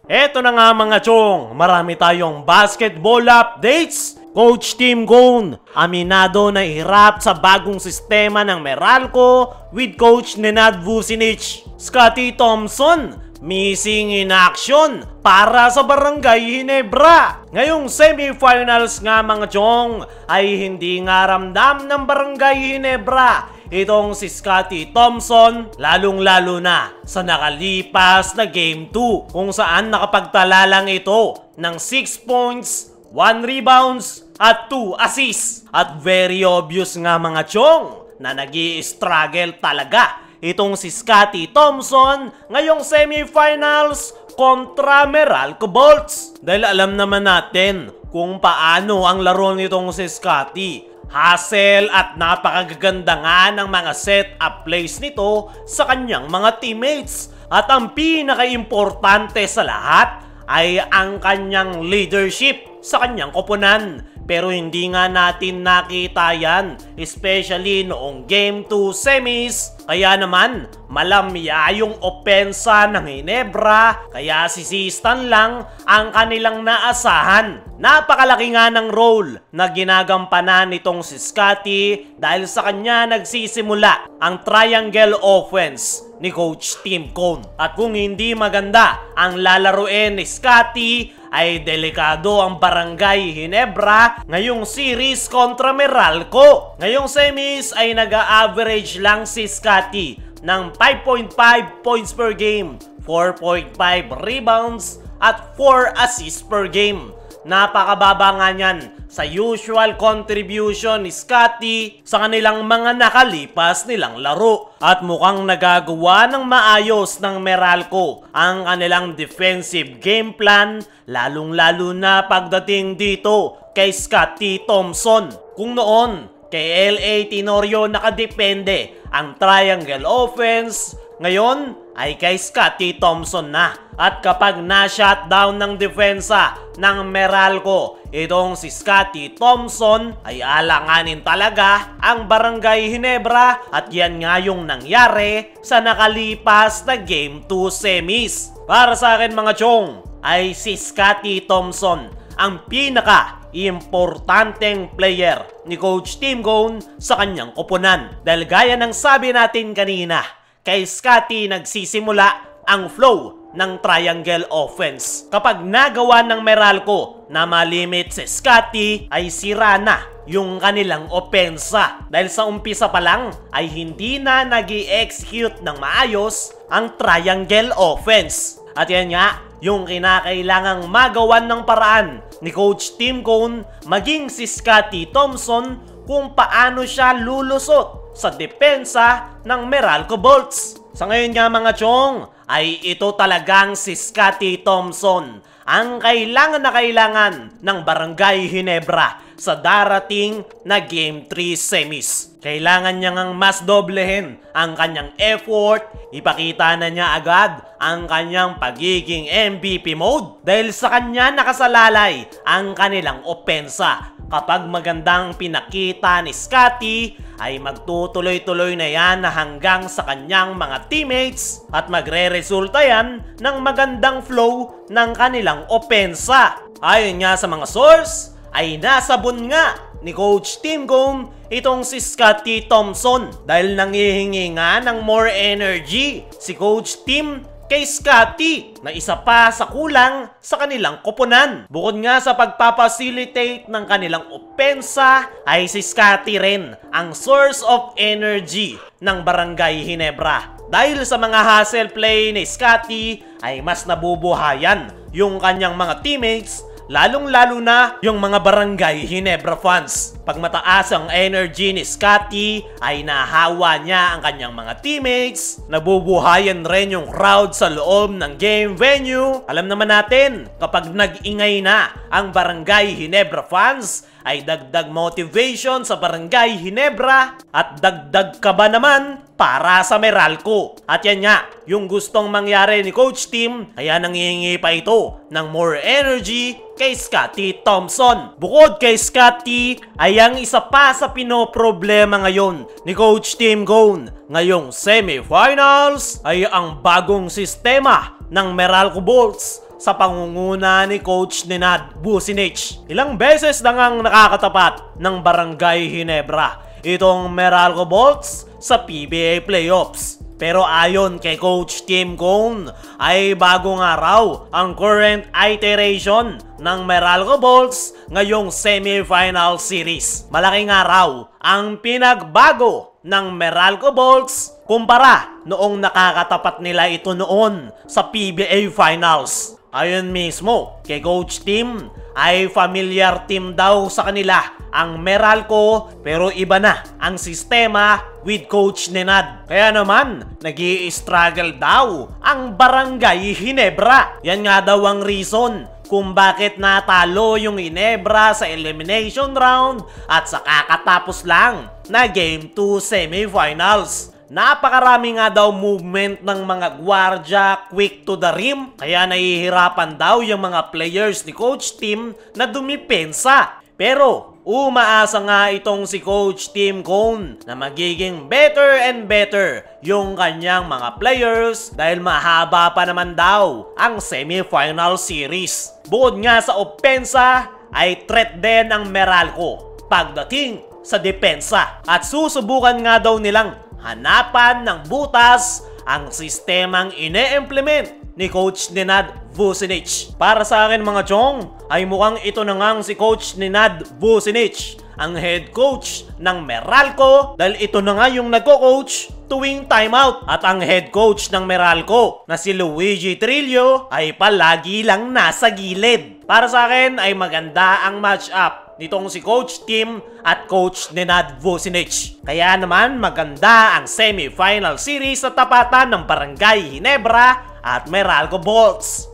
Eto na nga mga chong, marami tayong basketball updates. Coach Tim Cone, aminado na hirap sa bagong sistema ng Meralco with Coach Nenad Vucinic. Scottie Thompson, missing in action para sa Barangay Ginebra. Ngayong semifinals nga mga chong ay hindi nga ramdam ng Barangay Ginebra itong si Scottie Thompson, lalong-lalo na sa nakalipas na Game 2 kung saan nakapagtala lang ito ng 6 points, 1 rebounds at 2 assists. At very obvious nga mga chong na nag-i-struggle talaga itong si Scottie Thompson ngayong semifinals kontra Meralco Bolts. Dahil alam naman natin kung paano ang laro nitong si Scottie. Hustle at napakagaganda nga ng mga set-up plays nito sa kanyang mga teammates. At ang pinaka-importante sa lahat ay ang kanyang leadership sa kanyang koponan. Pero hindi nga natin nakita yan, especially noong Game 2 semis. Kaya naman, malamya yung opensa ng Ginebra, kaya si Sistan lang ang kanilang naasahan. Napakalaki nga ng role na ginagampanan nitong si Scottie dahil sa kanya nagsisimula ang triangle offense ni Coach Tim Cone. At kung hindi maganda ang lalaruin ni Scottie, ay delikado ang Barangay Ginebra ngayong series kontra Meralco. Ngayong semis ay nag-a-average lang si Scottie ng 5.5 points per game, 4.5 rebounds at 4 assists per game. Napakababa nga niyan sa usual contribution ni Scottie sa kanilang mga nakalipas nilang laro. At mukhang nagagawa ng maayos ng Meralco ang kanilang defensive game plan, lalong-lalo na pagdating dito kay Scottie Thompson. Kung noon kay L.A. Tenorio nakadepende ang triangle offense, ngayon ay kay Scottie Thompson na. At kapag na-shutdown ng depensa ng Meralco itong si Scottie Thompson, ay alanganin talaga ang Barangay Ginebra. At yan nga yung nangyari sa nakalipas na Game 2 semis. Para sa akin mga chong, ay si Scottie Thompson ang pinaka-importanteng player ni Coach Tim Cone sa kanyang koponan. Dahil gaya ng sabi natin kanina, kay Scottie nagsisimula ang flow ng triangle offense. Kapag nagawa ng Meralco na malimit si Scottie, ay sira na yung kanilang opensa. Dahil sa umpisa pa lang ay hindi na nag-i-execute ng maayos ang triangle offense. At yan nga yung kinakailangang magawan ng paraan ni Coach Tim Cone, maging si Scottie Thompson, kung paano siya lulusot sa depensa ng Meralco Bolts. Sa ngayon nga mga chong, ay ito talagang si Scottie Thompson ang kailangan na kailangan ng Barangay Ginebra sa darating na Game 3 semis. Kailangan niya ngang mas doblehin ang kanyang effort, ipakita na niya agad ang kanyang pagiging MVP mode dahil sa kanya nakasalalay ang kanilang opensa. Kapag magandang pinakita ni Scottie, ay magtutuloy-tuloy na yan hanggang sa kanyang mga teammates at magre-resulta yan ng magandang flow ng kanilang opensa. Ayon nga sa mga source, ay nasabon nga ni Coach Tim Cone itong si Scottie Thompson dahil nangihingi nga ng more energy si Coach Tim kay Scottie na isa pa sa kulang sa kanilang koponan. Bukod nga sa pagpapacilitate ng kanilang opensa, ay si Scottie rin ang source of energy ng Barangay Ginebra. Dahil sa mga hustle play ni Scottie ay mas nabubuhayan yung kanyang mga teammates, lalong-lalo na yung mga Barangay Ginebra fans. Pag mataas ang energy ni Scottie, ay nahawa niya ang kanyang mga teammates, nabubuhayan rin yung crowd sa loob ng game venue. Alam naman natin, kapag nag-ingay na ang Barangay Ginebra fans, ay dagdag motivation sa Barangay Ginebra at dagdag kaba naman para sa Meralco. At yan nga, yung gustong mangyari ni Coach Tim, kaya nangihingi pa ito ng more energy kay Scottie Thompson. Bukod kay Scottie, ay ang isa pa sa pinoproblema ngayon ni Coach Tim Cone ngayong semifinals ay ang bagong sistema ng Meralco Bolts sa pangunguna ni Coach Nenad Vucinic. Ilang beses na ngang nakakatapat ng Barangay Ginebra itong Meralco Bolts sa PBA Playoffs. Pero ayon kay Coach Tim Cone ay bago nga raw ang current iteration ng Meralco Bolts ngayong semifinal series. Malaki nga raw ang pinagbago ng Meralco Bolts kumpara noong nakakatapat nila ito noon sa PBA Finals. Ayon mismo kay Coach Tim ay familiar team daw sa kanila ang Meralco pero iba na ang sistema with Coach Nenad. Kaya naman nag-i-struggle daw ang Barangay Ginebra. Yan nga daw ang reason kung bakit natalo yung Ginebra sa elimination round at sa kakatapos lang na Game 2 semifinals. Napakarami nga daw movement ng mga gwardya quick to the rim kaya nahihirapan daw yung mga players ni Coach Tim na dumipensa. Pero umaasa nga itong si Coach Tim Cone na magiging better and better yung kanyang mga players dahil mahaba pa naman daw ang semifinal series. Bukod nga sa opensa ay threat din ang Meralco pagdating sa depensa at susubukan nga daw nilang hanapan ng butas ang sistemang ine-implement ni Coach Nenad Vucinic. Para sa akin mga chong, ay mukhang ito na ngang si Coach Nenad Vucinic ang head coach ng Meralco dahil ito na nga yung nagko-coach tuwing timeout. At ang head coach ng Meralco na si Luigi Trillo ay palagi lang nasa gilid. Para sa akin ay maganda ang match-up nitong si Coach Tim at Coach Nenad Vucinic. Kaya naman maganda ang semi-final series sa tapatan ng Barangay Ginebra at Meralco Bolts.